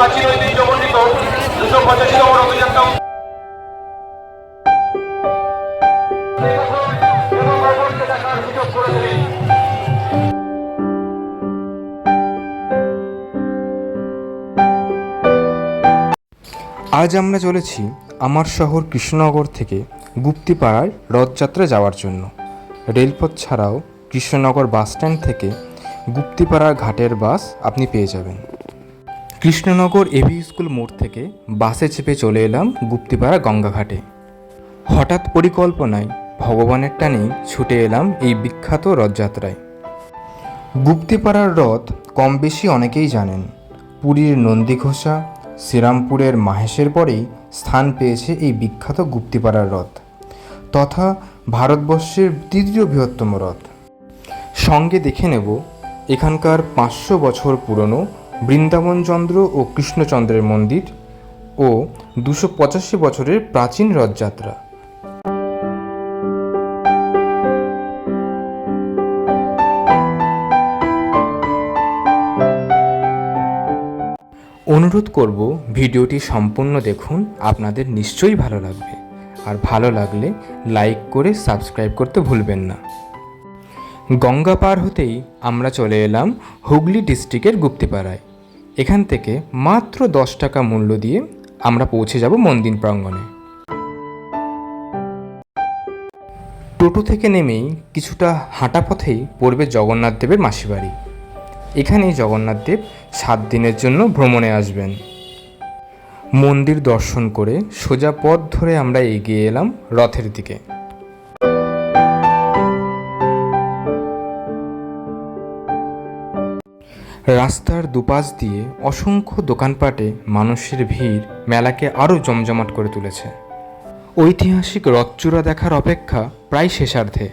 প্রাচীন ঐতিহ্যমণ্ডিত 285তম রথযাত্রা দেখার সুযোগ করে দিলেন। আজ আমরা চলেছি আমার শহর কৃষ্ণনগর থেকে গুপ্তিপাড়ায় রথযাত্রা যাওয়ার জন্য। রেলপথ ছাড়াও কৃষ্ণনগর বাসস্ট্যান্ড থেকে গুপ্তিপাড়ার ঘাটের বাস আপনি পেয়ে যাবেন। কৃষ্ণনগর এবি স্কুল মোড় থেকে বাসে চেপে চলে এলাম গুপ্তিপাড়া গঙ্গাঘাটে। হঠাৎ পরিকল্পনায় ভগবানের টানেই ছুটে এলাম এই বিখ্যাত রথযাত্রায়। গুপ্তিপাড়ার রথ কম বেশি অনেকেই জানেন। পুরীর নন্দীঘোষা, শ্রীরামপুরের মাহেশের পরেই স্থান পেয়েছে এই বিখ্যাত গুপ্তিপাড়ার রথ, তথা ভারতবর্ষের তৃতীয় বৃহত্তম রথ। সঙ্গে দেখে নেব এখানকার 500 বছর পুরনো বৃন্দাবনচন্দ্র ও কৃষ্ণচন্দ্রের মন্দির ও 285 বছরের প্রাচীন রথযাত্রা। অনুরোধ করব ভিডিওটি সম্পূর্ণ দেখুন, আপনাদের নিশ্চয়ই ভালো লাগবে। আর ভালো লাগলে লাইক করে সাবস্ক্রাইব করতে ভুলবেন না। গঙ্গা পার হতেই আমরা চলে এলাম হুগলি ডিস্ট্রিক্টের গুপ্তিপাড়ায়। এখান থেকে মাত্র 10 টাকা মূল্য দিয়ে আমরা পৌঁছে যাব মন্দির প্রাঙ্গণে। টোটো থেকে নেমেই কিছুটা হাঁটা পথেই পড়বে জগন্নাথ দেবের মাসিবাড়ি। এখানেই জগন্নাথ দেব 7 দিনের জন্য ভ্রমণে আসবেন। মন্দির দর্শন করে সোজা পথ ধরে আমরা এগিয়ে এলাম রথের দিকে। রাস্তার দুপাশ দিয়ে অসংখ্য দোকানপাটে মানুষের ভিড় মেলাকে আরও জমজমাট করে তুলেছে। ঐতিহাসিক রথচূড়া দেখার অপেক্ষা প্রায় শেষার্ধে।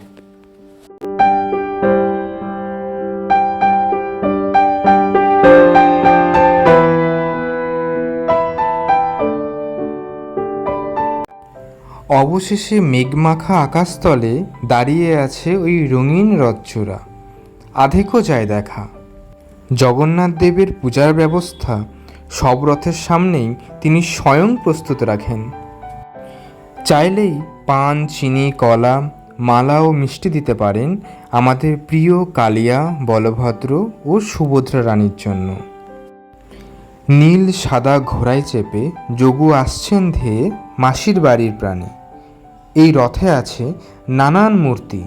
অবশেষে মেঘমাখা আকাশতলে দাঁড়িয়ে আছে ওই রঙিন রথচূড়া, আধেকও যায় দেখা। জগন্নাথ দেবের পূজার ব্যবস্থা সব রথের সামনেই তিনি স্বয়ং প্রস্তুত রাখেন। চাইলেই পান, চিনি, কলা, মালা ও মিষ্টি দিতে পারেন আমাদের প্রিয় কালিয়া, বলভদ্র ও সুভদ্রা রানীর জন্য। নীল সাদা ঘোড়ায় চেপে যোগু আসছেন ধেয়ে মাসির বাড়ির প্রাণে। এই রথে আছে নানান মূর্তি।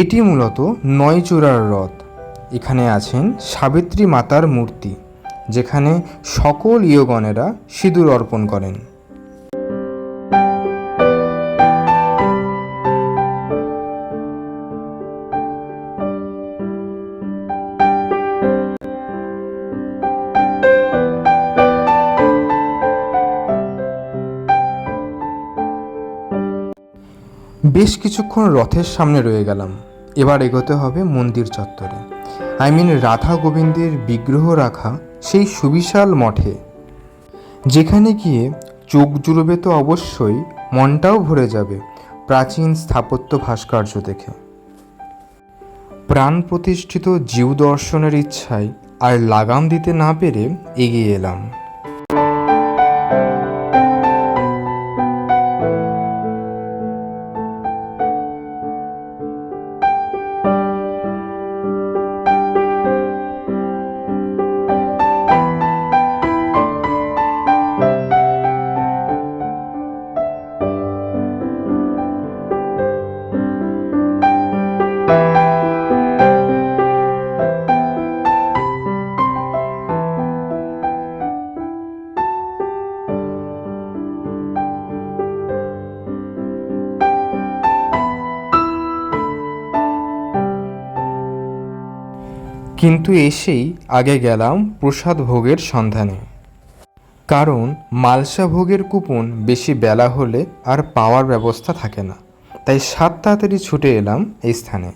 এটি মূলত 9 চূড়ার রথ। এখানে আছেন সাবিত্রী মাতার মূর্তি, যেখানে সকল ইয়গণেরা সিঁদুর অর্পণ করেন। বেশ কিছুক্ষণ রথের সামনে রয়ে গেলাম। এবার এগোতে হবে মন্দির চত্বরে, রাধা গোবিন্দের বিগ্রহ রাখা সেই সুবিশাল মঠে, যেখানে গিয়ে চোখ জুড়বে তো অবশ্যই, মনটাও ভরে যাবে প্রাচীন স্থাপত্য ভাস্কর্য দেখে। প্রাণ প্রতিষ্ঠিত জীব দর্শনের ইচ্ছায় আর লাগাম দিতে না পেরে এগিয়ে এলাম। কিন্তু এসেই আগে গেলাম প্রসাদ ভোগের সন্ধানে। কারণ মালসা ভোগের কুপন বেশি বেলা হলে আর পাওয়ার ব্যবস্থা থাকে না, তাই সাত তাড়াতাড়ি ছুটে এলাম এই স্থানে।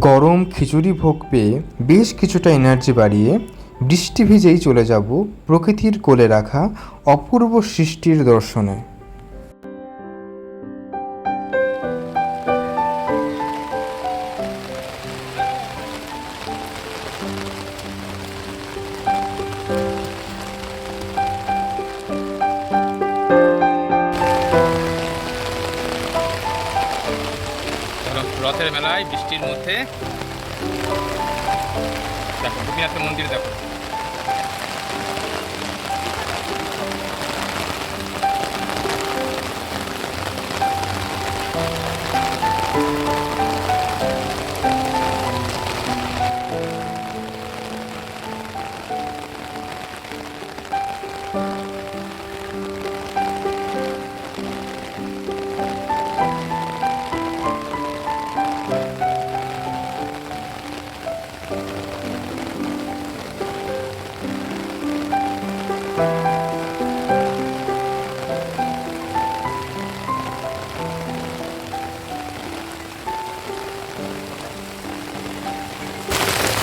গরম খিচুড়ি ভোগ পেয়ে বেশ কিছুটা এনার্জি বাড়িয়ে বৃষ্টি ভিজেই চলে যাব প্রকৃতির কোলে রাখা অপূর্ব সৃষ্টির দর্শনে। রথের মেলায় বৃষ্টির মধ্যে দেখো গোপীনাথের মন্দির দেখো।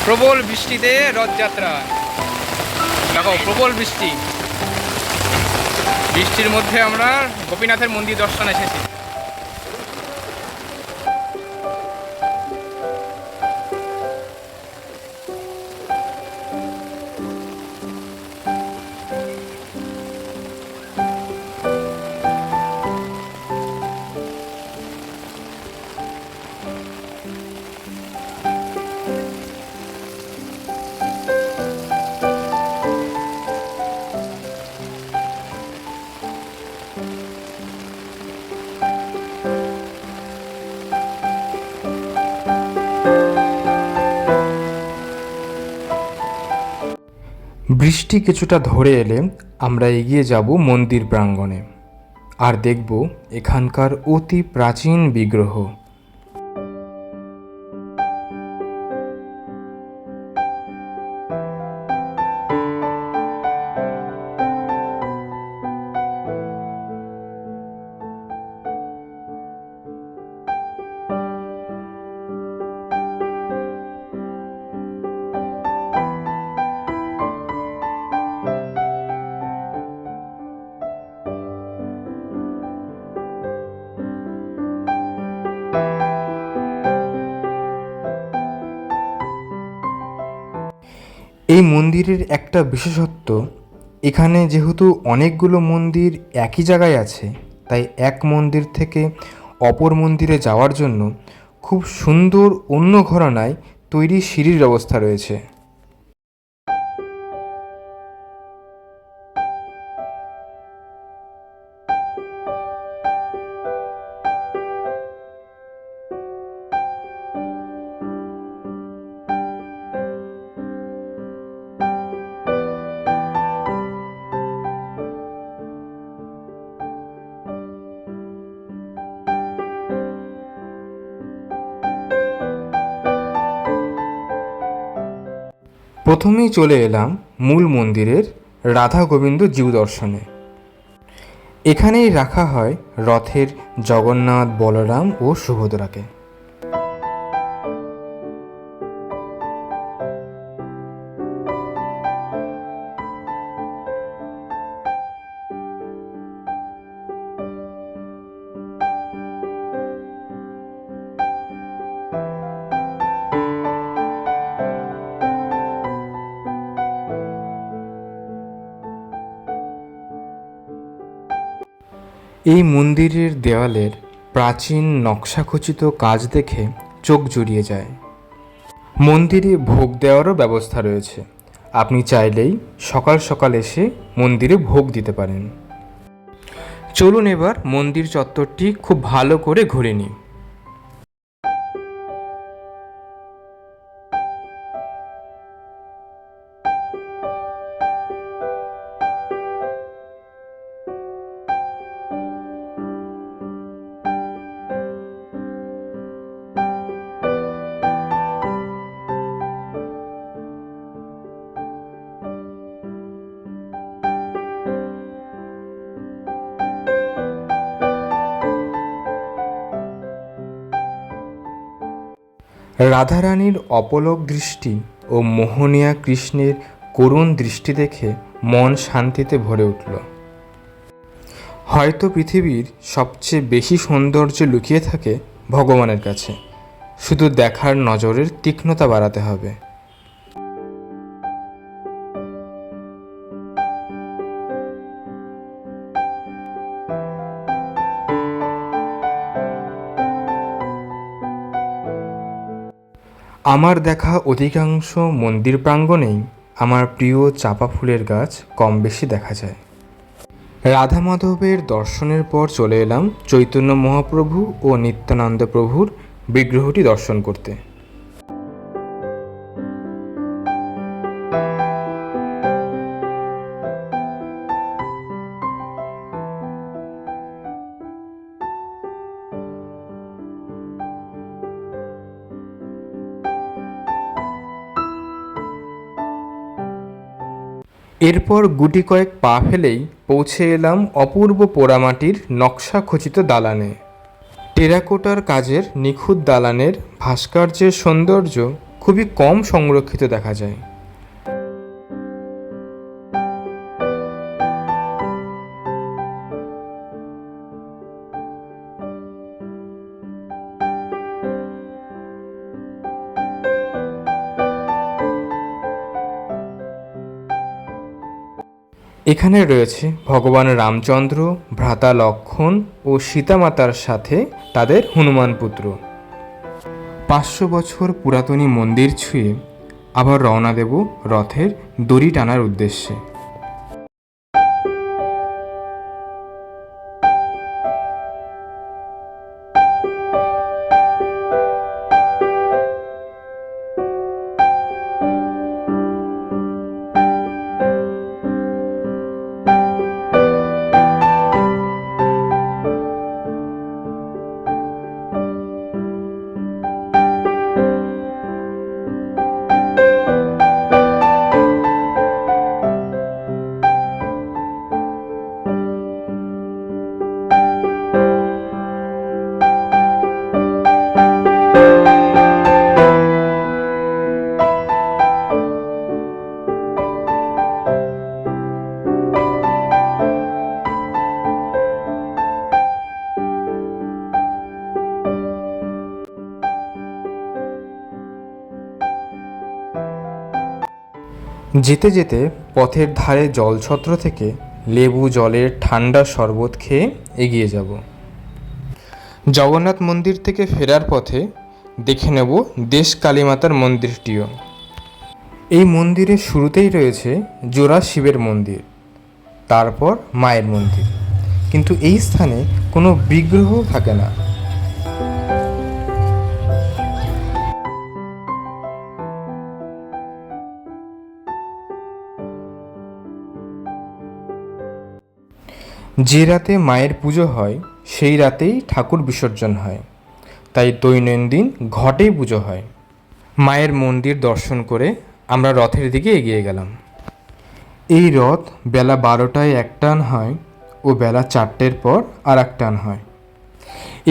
প্রবল বৃষ্টিতে রথযাত্রা দেখো, প্রবল বৃষ্টি, বৃষ্টির মধ্যে আমরা গোপীনাথের মন্দির দর্শন এসেছি। বৃষ্টি কিছুটা ধরে এলে আমরা এগিয়ে যাব মন্দির প্রাঙ্গণে আর দেখব এখানকার অতি প্রাচীন বিগ্রহ। এই মন্দিরের একটা বিশেষত্ব, এখানে যেহেতু অনেকগুলো মন্দির একই জায়গায় আছে, তাই এক মন্দির থেকে অপর মন্দিরে যাওয়ার জন্য খুব সুন্দর অন্য ঘরানায় তৈরি সিঁড়ির ব্যবস্থা রয়েছে। প্রথমেই চলে এলাম মূল মন্দিরের রাধা গোবিন্দ জিউ দর্শনে। এখানেই রাখা হয় রথের জগন্নাথ, বলরাম ও সুভদ্রাকে। এই মন্দিরের দেওয়ালের প্রাচীন নকশাখচিত কাজ দেখে চোখ জুড়িয়ে যায়। মন্দিরে ভোগ দেওয়ারও ব্যবস্থা রয়েছে, আপনি চাইলেই সকাল সকাল এসে মন্দিরে ভোগ দিতে পারেন। চলুন এবার মন্দির চত্বরটি খুব ভালো করে ঘুরে নিই। রাধারানীর অপলক দৃষ্টি ও মোহনীয়া কৃষ্ণের করুণ দৃষ্টি দেখে মন শান্তিতে ভরে উঠল। হয়তো পৃথিবীর সবচেয়ে বেশি সৌন্দর্য লুকিয়ে থাকে ভগবানের কাছে, শুধু দেখার নজরের তীক্ষ্ণতা বাড়াতে হবে। আমার দেখা অধিকাংশ মন্দির প্রাঙ্গণেই আমার প্রিয় চাপা ফুলের গাছ কম বেশি দেখা যায়। রাধা মাধবের দর্শনের পর চলে এলাম চৈতন্য মহাপ্রভু ও নিত্যানন্দ প্রভুর বিগ্রহটি দর্শন করতে। এরপর গুটি কয়েক পা ফেলেই পৌঁছে এলাম অপূর্ব পোড়ামাটির নকশা খচিত দালানে। টেরাকোটার কাজের নিখুঁত দালানের ভাস্কর্যের সৌন্দর্য খুবই কম সংরক্ষিত দেখা যায়। এখানে রয়েছে ভগবান রামচন্দ্র, ভ্রাতা লক্ষ্মণ ও সীতামাতার সাথে তাদের হনুমান পুত্র। 500 বছর পুরাতনী মন্দির ছুঁয়ে আবার রওনা দেব রথের দড়ি টানার উদ্দেশ্যে। যেতে যেতে পথের ধারে জলছত্র থেকে লেবু জলের ঠান্ডা শরবত খেয়ে এগিয়ে যাব। জগন্নাথ মন্দির থেকে ফেরার পথে দেখে নেব দেশ কালীমাতার মন্দিরটিও। এই মন্দিরের শুরুতেই রয়েছে জোড়া শিবের মন্দির, তারপর মায়ের মন্দির, কিন্তু এই স্থানে কোনো বিগ্রহ থাকে না। যে রাতে মায়ের পুজো হয় সেই রাতেই ঠাকুর বিসর্জন হয়, তাই দৈনন্দিন ঘটেই পুজো হয়। মায়ের মন্দির দর্শন করে আমরা রথের দিকে এগিয়ে গেলাম। এই রথ বেলা 12টায় এক টান হয় ও বেলা 4টের পর আর এক টান হয়।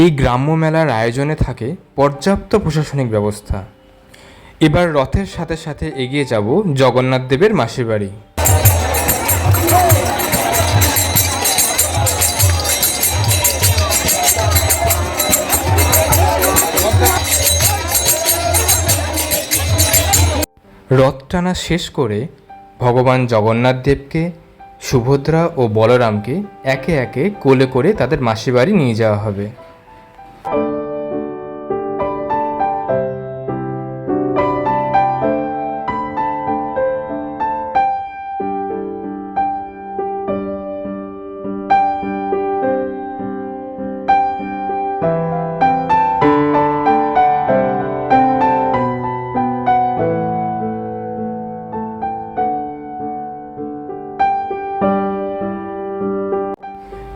এই গ্রাম্য মেলার আয়োজনে থাকে পর্যাপ্ত প্রশাসনিক ব্যবস্থা। এবার রথের সাথে সাথে এগিয়ে যাব জগন্নাথ দেবের মাসির বাড়ি। রথ টানা শেষ করে ভগবান জগন্নাথ দেবকে, সুভদ্রা ও বলরামকে একে একে কোলে করে তাদের মাসির বাড়ি নিয়ে যাওয়া হবে।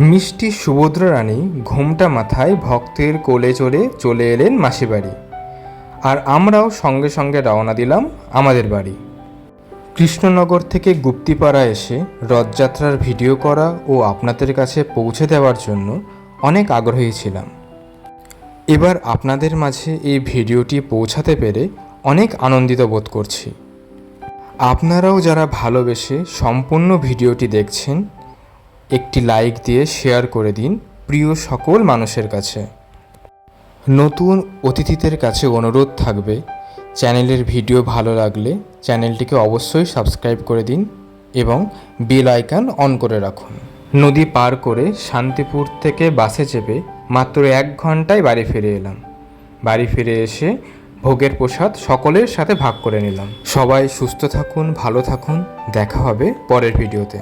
মিষ্টি সুভদ্রা রানী ঘোমটা মাথায় ভক্তের কোলে চলে এলেন মাসিবাড়ি, আর আমরাও সঙ্গে সঙ্গে রওনা দিলাম আমাদের বাড়ি। কৃষ্ণনগর থেকে গুপ্তিপাড়া এসে রথযাত্রার ভিডিও করা ও আপনাদের কাছে পৌঁছে দেওয়ার জন্য অনেক আগ্রহী ছিলাম। এবার আপনাদের মাঝে এই ভিডিওটি পৌঁছাতে পেরে অনেক আনন্দিত বোধ করছি। আপনারাও যারা ভালোবেসে সম্পূর্ণ ভিডিওটি দেখছেন, একটি লাইক দিয়ে শেয়ার করে দিন প্রিয় সকল মানুষের কাছে। নতুন অতিথিদের কাছে অনুরোধ থাকবে, চ্যানেলের ভিডিও ভালো লাগলে চ্যানেলটিকে অবশ্যই সাবস্ক্রাইব করে দিন এবং বেল আইকন অন করে রাখুন। নদী পার করে শান্তিপুর থেকে বাসে চেপে মাত্র 1 ঘন্টায় বাড়ি ফিরে এলাম। বাড়ি ফিরে এসে ভোগের প্রসাদ সকলের সাথে ভাগ করে নিলাম। সবাই সুস্থ থাকুন, ভালো থাকুন, দেখা হবে পরের ভিডিওতে।